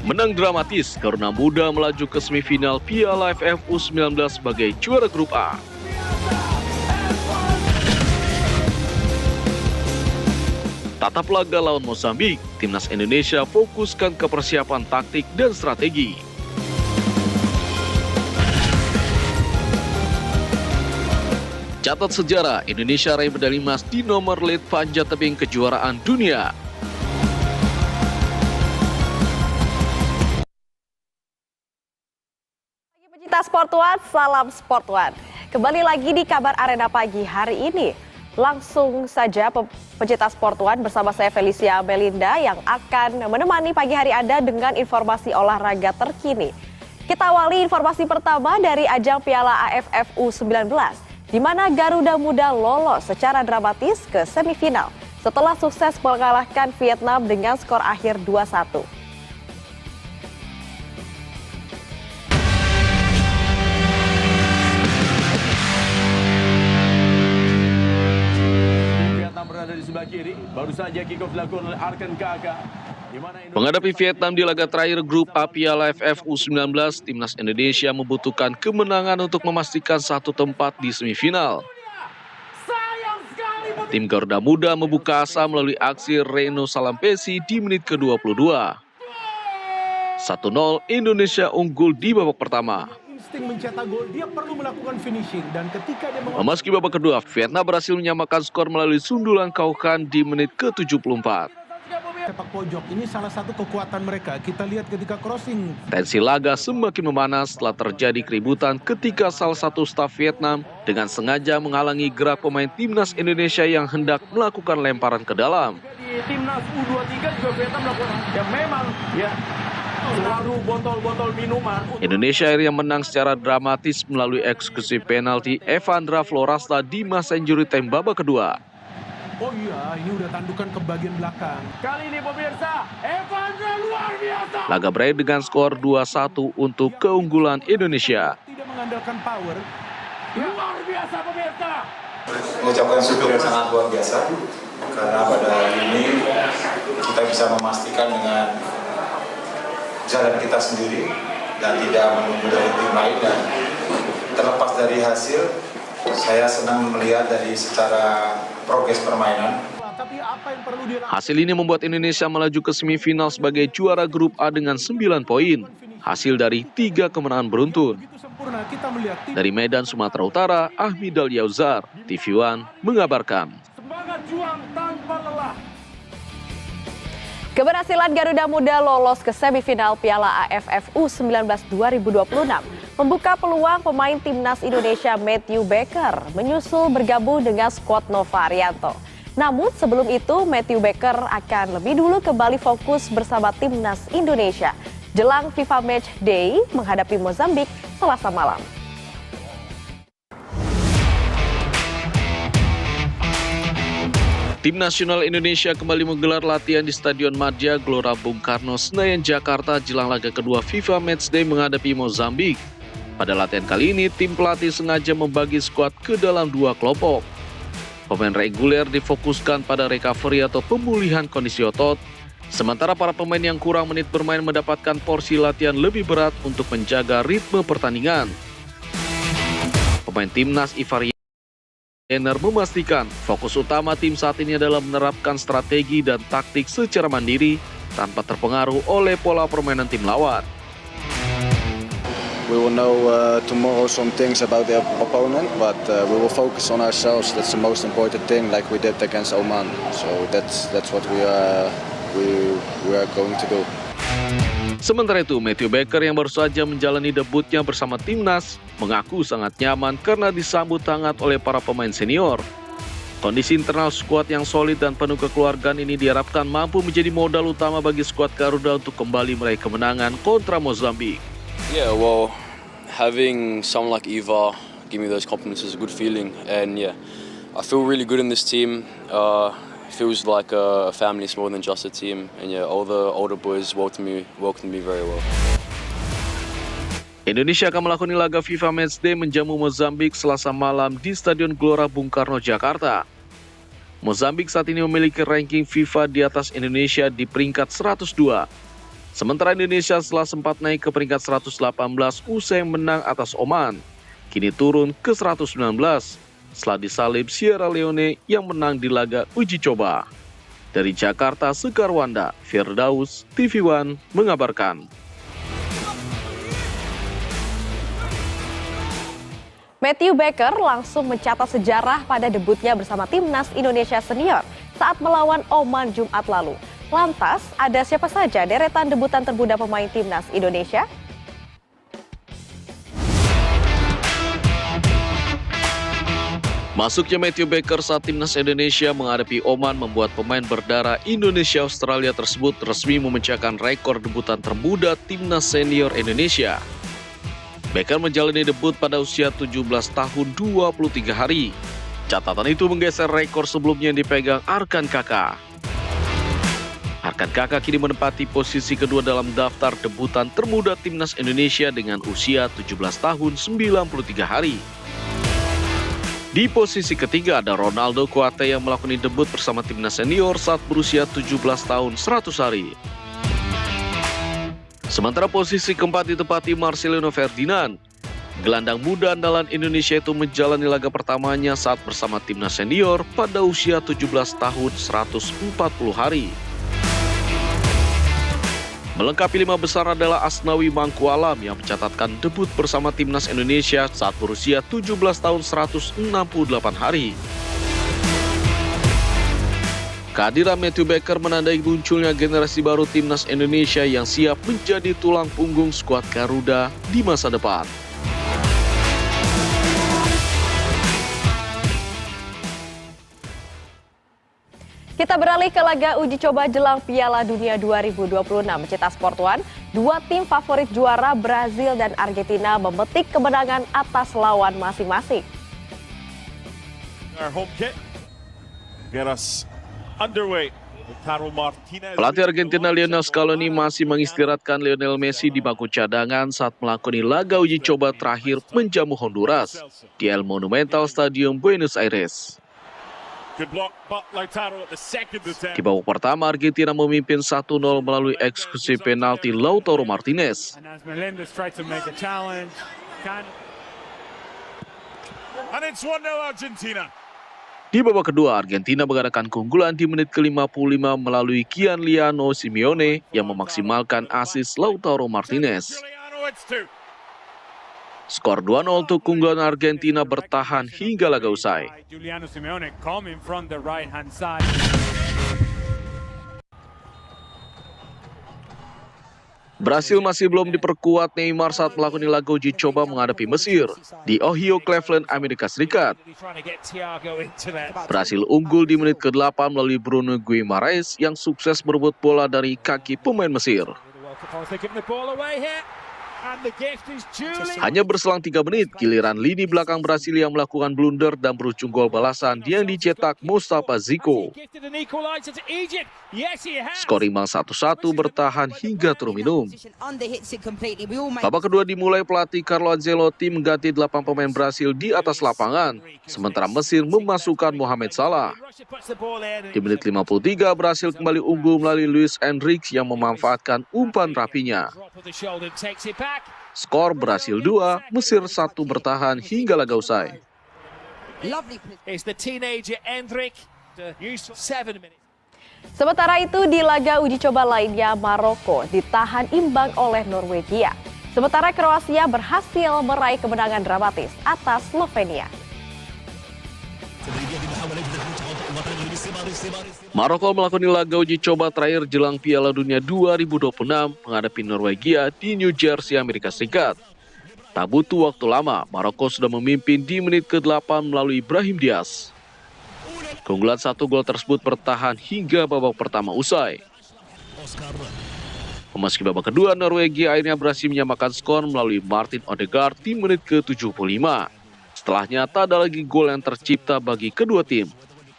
Menang dramatis, Garuda Muda melaju ke semifinal Piala AFF U19 sebagai juara grup A. Tatap laga lawan Mozambik, timnas Indonesia fokuskan ke persiapan taktik dan strategi. Catat sejarah, Indonesia raih medali emas di nomor lead panjat tebing kejuaraan dunia. Pecinta Sport One, salam Sport One. Kembali lagi di Kabar Arena pagi hari ini. Langsung saja pecinta Sport One bersama saya Felicia Melinda yang akan menemani pagi hari Anda dengan informasi olahraga terkini. Kita awali informasi pertama dari ajang Piala AFF U19, di mana Garuda Muda lolos secara dramatis ke semifinal setelah sukses mengalahkan Vietnam dengan skor akhir 2-1. Berada di sebelah kiri, baru saja kick off dilakukan oleh Arkan Kakak. Menghadapi Vietnam di laga terakhir grup A Piala AFF U19, timnas Indonesia membutuhkan kemenangan untuk memastikan satu tempat di semifinal. Tim Garuda Muda membuka asa melalui aksi Reno Salampesi di menit ke-22. 1-0 Indonesia unggul di babak pertama. Mencetak gol, dia perlu melakukan finishing dan ketika dia memasuki babak kedua, Vietnam berhasil menyamakan skor melalui sundulan Kaukan di menit ke-74. Sepak pojok ini salah satu kekuatan mereka. Kita lihat ketika crossing. Tensi laga semakin memanas setelah terjadi keributan ketika salah satu staf Vietnam dengan sengaja menghalangi gerak pemain timnas Indonesia yang hendak melakukan lemparan ke dalam. Di timnas U23 juga Vietnam melakukan ya memang ya selalu botol-botol minuman. Indonesia akhirnya menang secara dramatis melalui eksekusi penalti Evandra Florasta di masa injury time babak kedua. Oh iya, ini udah tandukan ke bagian belakang. Kali ini pemirsa, Evandra luar biasa. Laga berakhir dengan skor 2-1 untuk keunggulan Indonesia. Tidak mengandalkan power. Luar biasa pemirsa. Mengucapkan syukur yang sangat luar biasa karena pada hari ini kita bisa memastikan dengan jalan kita sendiri dan tidak menunggu dari tim lain, dan terlepas dari hasil, saya senang melihat dari secara progres permainan. Hasil ini membuat Indonesia melaju ke semifinal sebagai juara grup A dengan 9 poin, hasil dari 3 kemenangan beruntun. Dari Medan, Sumatera Utara, Ahmidal Yauzar, TV One mengabarkan. Semangat juang tanpa lelah. Keberhasilan Garuda Muda lolos ke semifinal Piala AFF U19 2026 membuka peluang pemain timnas Indonesia Matthew Baker menyusul bergabung dengan skuad Nova Arianto. Namun sebelum itu Matthew Baker akan lebih dulu kembali fokus bersama timnas Indonesia jelang FIFA Match Day menghadapi Mozambik Selasa malam. Tim nasional Indonesia kembali menggelar latihan di Stadion Madia Gelora Bung Karno, Senayan, Jakarta jelang laga kedua FIFA Matchday menghadapi Mozambik. Pada latihan kali ini, tim pelatih sengaja membagi skuad ke dalam 2 kelompok. Pemain reguler difokuskan pada recovery atau pemulihan kondisi otot, sementara para pemain yang kurang menit bermain mendapatkan porsi latihan lebih berat untuk menjaga ritme pertandingan. Pemain timnas Ivar Jenner memastikan fokus utama tim saat ini adalah menerapkan strategi dan taktik secara mandiri tanpa terpengaruh oleh pola permainan tim lawan. We will know tomorrow some things about the opponent, but we will focus on ourselves. That's the most important thing, like we did against Oman. So that's what we are going to do. Sementara itu, Matthew Baker yang baru saja menjalani debutnya bersama timnas mengaku sangat nyaman karena disambut hangat oleh para pemain senior. Kondisi internal skuad yang solid dan penuh kekeluargaan ini diharapkan mampu menjadi modal utama bagi skuad Garuda untuk kembali meraih kemenangan kontra Mozambik. Yeah, well, having someone like Ivar give me those compliments is a good feeling, and yeah, I feel really good in this team. Feels like a family, it's more than just a team, and yeah, all the older boys welcomed me very well. Indonesia akan melakoni laga FIFA Matchday menjamu Mozambik Selasa malam di Stadion Gelora Bung Karno, Jakarta. Mozambik saat ini memiliki ranking FIFA di atas Indonesia di peringkat 102. Sementara Indonesia setelah sempat naik ke peringkat 118 usai menang atas Oman, kini turun ke 119 setelah disalib Sierra Leone yang menang di laga uji coba. Dari Jakarta, Sekarwanda, Firdaus, TV One mengabarkan. Matthew Baker langsung mencatat sejarah pada debutnya bersama Timnas Indonesia Senior saat melawan Oman Jumat lalu. Lantas, ada siapa saja deretan debutan termuda pemain Timnas Indonesia? Masuknya Matthew Baker saat Timnas Indonesia menghadapi Oman membuat pemain berdarah Indonesia-Australia tersebut resmi memecahkan rekor debutan termuda Timnas Senior Indonesia. Baker menjalani debut pada usia 17 tahun 23 hari. Catatan itu menggeser rekor sebelumnya yang dipegang Arkan Kaka. Arkan Kaka kini menempati posisi kedua dalam daftar debutan termuda Timnas Indonesia dengan usia 17 tahun 93 hari. Di posisi ketiga ada Ronaldo Kuate yang melakukan debut bersama Timnas Senior saat berusia 17 tahun 100 hari. Sementara posisi keempat ditempati Marcelino Ferdinand. Gelandang muda andalan Indonesia itu menjalani laga pertamanya saat bersama Timnas Senior pada usia 17 tahun 140 hari. Melengkapi lima besar adalah Asnawi Mangkualam yang mencatatkan debut bersama Timnas Indonesia saat berusia 17 tahun 168 hari. Kehadiran Matthew Baker menandai munculnya generasi baru Timnas Indonesia yang siap menjadi tulang punggung skuad Garuda di masa depan. Kita beralih ke laga uji coba jelang Piala Dunia 2026. Cetak Sport One, dua tim favorit juara Brazil dan Argentina memetik kemenangan atas lawan masing-masing. Pelatih Argentina Lionel Scaloni masih mengistirahatkan Lionel Messi di bangku cadangan saat melakoni laga uji coba terakhir menjamu Honduras di El Monumental Stadium Buenos Aires. Di babak pertama, Argentina memimpin 1-0 melalui eksekusi penalti Lautaro Martinez. Di babak kedua, Argentina mengadakan keunggulan di menit ke-55 melalui Gianluigi Simeone yang memaksimalkan assist Lautaro Martinez. Skor 2-0 untuk keunggulan Argentina bertahan hingga laga usai. Brasil masih belum diperkuat Neymar saat melakukan laga uji coba menghadapi Mesir di Ohio, Cleveland, Amerika Serikat. Brasil unggul di menit ke-8 melalui Bruno Guimaraes yang sukses merebut bola dari kaki pemain Mesir. Hanya berselang 3 menit, giliran lini belakang Brasil yang melakukan blunder dan berujung gol balasan yang dicetak Mustafa Ziko. Skor imbang 1-1 bertahan hingga turun minum. Babak kedua dimulai pelatih Carlo Ancelotti mengganti 8 pemain Brasil di atas lapangan, sementara Mesir memasukkan Mohamed Salah. Di menit 53, Brasil kembali unggul melalui Luis Enrique yang memanfaatkan umpan rapinya. Skor Brasil 2, Mesir 1 bertahan hingga laga usai. Sementara itu di laga uji coba lainnya, Maroko ditahan imbang oleh Norwegia. Sementara Kroasia berhasil meraih kemenangan dramatis atas Slovenia. Maroko melakoni laga uji coba terakhir jelang Piala Dunia 2026 menghadapi Norwegia di New Jersey, Amerika Serikat. Tak butuh waktu lama, Maroko sudah memimpin di menit ke-8 melalui Brahim Diaz. Keunggulan 1 gol tersebut bertahan hingga babak pertama usai. Memasuki babak kedua, Norwegia akhirnya berhasil menyamakan skor melalui Martin Odegaard di menit ke-75. Setelahnya tak ada lagi gol yang tercipta bagi kedua tim.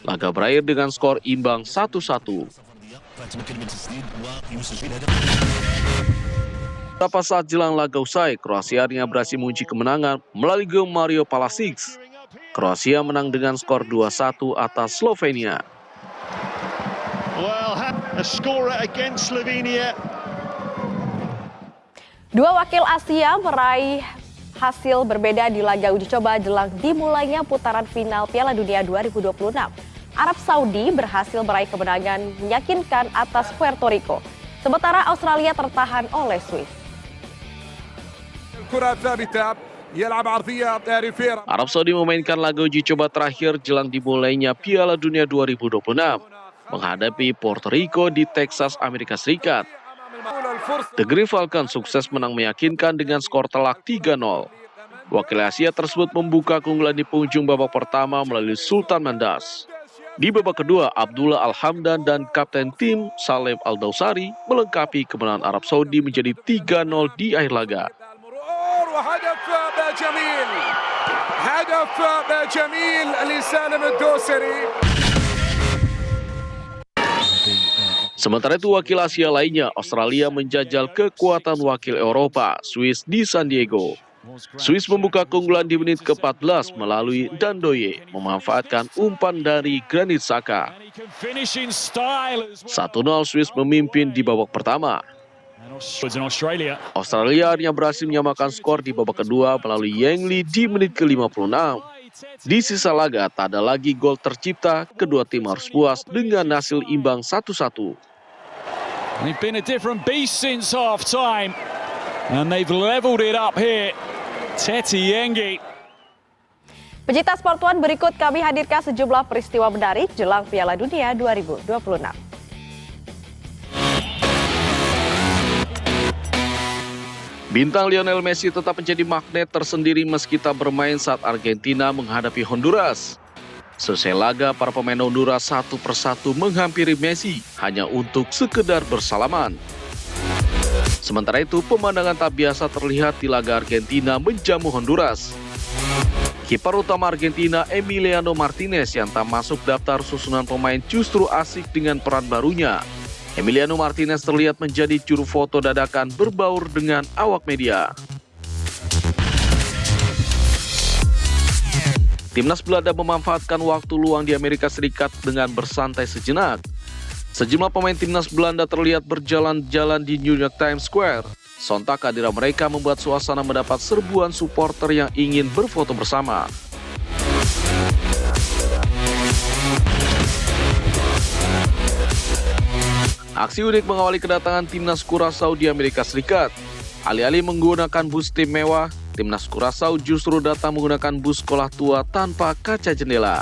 Laga berakhir dengan skor imbang 1-1. Beberapa saat jelang laga usai, Kroasia akhirnya berhasil mengunci kemenangan melalui gol Mario Palasic. Kroasia menang dengan skor 2-1 atas Slovenia. Well, a scorer against Slovenia Dua wakil Asia meraih hasil berbeda di laga uji coba jelang dimulainya putaran final Piala Dunia 2026. Arab Saudi berhasil meraih kemenangan meyakinkan atas Puerto Rico, sementara Australia tertahan oleh Swiss. Arab Saudi memainkan laga uji coba terakhir jelang dimulainya Piala Dunia 2026 menghadapi Puerto Rico di Texas, Amerika Serikat. The Green Falcons sukses menang meyakinkan dengan skor telak 3-0. Wakil Asia tersebut membuka keunggulan di penghujung babak pertama melalui Sultan Mandas. Di babak kedua, Abdullah Al-Hamdan dan kapten tim Salem Al-Dawsari melengkapi kemenangan Arab Saudi menjadi 3-0 di akhir laga. Sementara itu wakil Asia lainnya, Australia menjajal kekuatan wakil Eropa, Swiss di San Diego. Swiss membuka keunggulan di menit ke-14 melalui Dandoye, memanfaatkan umpan dari Granit Xhaka. 1-0 Swiss memimpin di babak pertama. Australia akhirnya berhasil menyamakan skor di babak kedua melalui Yang Lee di menit ke-56. Di sisa laga tak ada lagi gol tercipta, kedua tim harus puas dengan hasil imbang 1-1. They've been a different beast since half time and they've leveled it up here. Teti Yengi. Pecinta Sport One, berikut kami hadirkan sejumlah peristiwa menarik jelang Piala Dunia 2026. Bintang Lionel Messi tetap menjadi magnet tersendiri meski tak bermain saat Argentina menghadapi Honduras. Selesai laga, para pemain Honduras satu persatu menghampiri Messi hanya untuk sekedar bersalaman. Sementara itu, pemandangan tak biasa terlihat di laga Argentina menjamu Honduras. Kiper utama Argentina, Emiliano Martinez, yang tak masuk daftar susunan pemain justru asik dengan peran barunya. Emiliano Martinez terlihat menjadi juru foto dadakan berbaur dengan awak media. Timnas Belanda memanfaatkan waktu luang di Amerika Serikat dengan bersantai sejenak. Sejumlah pemain Timnas Belanda terlihat berjalan-jalan di New York Times Square. Sontak kehadiran mereka membuat suasana mendapat serbuan supporter yang ingin berfoto bersama. Aksi unik mengawali kedatangan Timnas Curaçao di Amerika Serikat. Alih-alih menggunakan bus tim mewah, Timnas Curaçao justru datang menggunakan bus sekolah tua tanpa kaca jendela.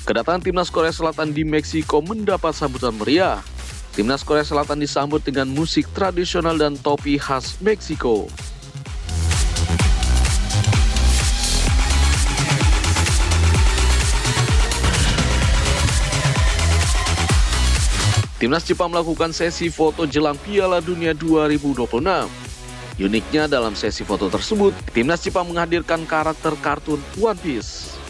Kedatangan Timnas Korea Selatan di Meksiko mendapat sambutan meriah. Timnas Korea Selatan disambut dengan musik tradisional dan topi khas Meksiko. Timnas Jepang melakukan sesi foto jelang Piala Dunia 2026. Uniknya dalam sesi foto tersebut, Timnas Jepang menghadirkan karakter kartun One Piece.